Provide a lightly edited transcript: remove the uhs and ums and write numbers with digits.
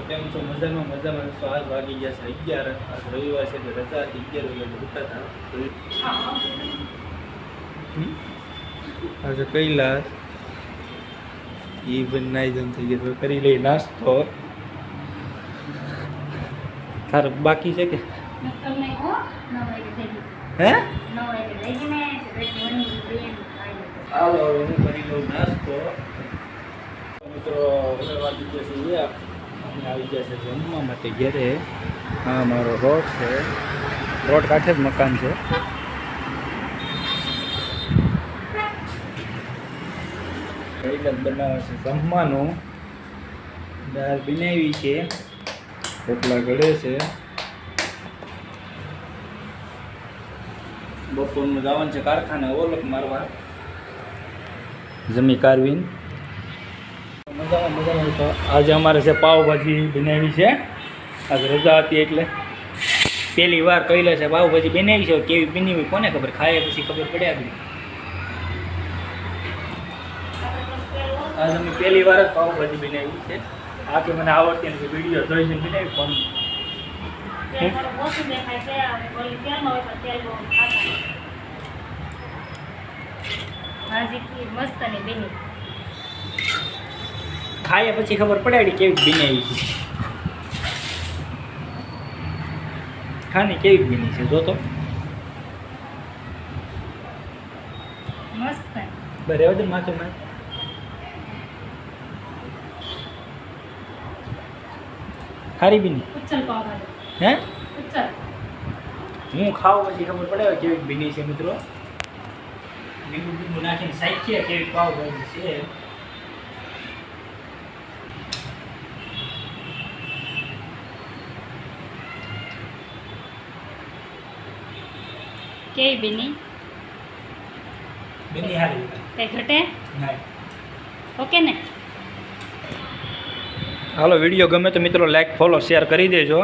કેમ છો? મજામાં છો? આજ વાગી ગયા છે 11. આજ રવિવાર છે એટલે રજા હતી. 11 વાગે ઉઠતા હતા. આજે કૈલાસ એ બનાવી દમ થઈ ગયો, કરી લઈ નાસ્તો. તાર બાકી છે કે હે? હાલો હું કરી લઉં નાસ્તો. મિત્રો હવે વાગી ગયા છે અમે આવી ગયા છે જમવા માટે ઘેરે. હા મારો રોડ છે, રોડ કાંઠે જ મકાન છે. કૈલાસ બનાવે છે જમવાનું. દાળ બનાવી છે, રોટલા ઘડે છે. બપોરનું જવાનું છે કારખાને ઓલક મારવા, જમી કારવીન. મજામાં છો? આજે અમારે છે પાવભાજી બનાવી છે. આજે રજા હતી એટલે પહેલી વાર કૈલાસ છે પાવભાજી બનાવી છે. કેવી બનાવી કોને ખબર, ખાય પછી ખબર પડે. આજે અમે પહેલી વાર જ પાવભાજી બનાવી છે. આ કે મને આવડતી નથી, વિડીયો જોઈને બનાવી પણ ખાય પછી ખબર પડે કેવી બનાવી છે. ખાની કેવી બની છે જો તો મસ્ત. બરાબર માથું માં ખારી બીની હે હું ખાવ પછી ખબર પડે કેવી બીની છે. મિત્રો લીંબુ બીંબુ નાખીને સાઈખીએ કેવી પાવભાજી છે. કેવી બીની બીની હારી કઈ ઘટે નહીં. ઓકે ને? હાલો વિડીયો ગમે તો મિત્રો લાઈક ફોલો શેર કરી દેજો.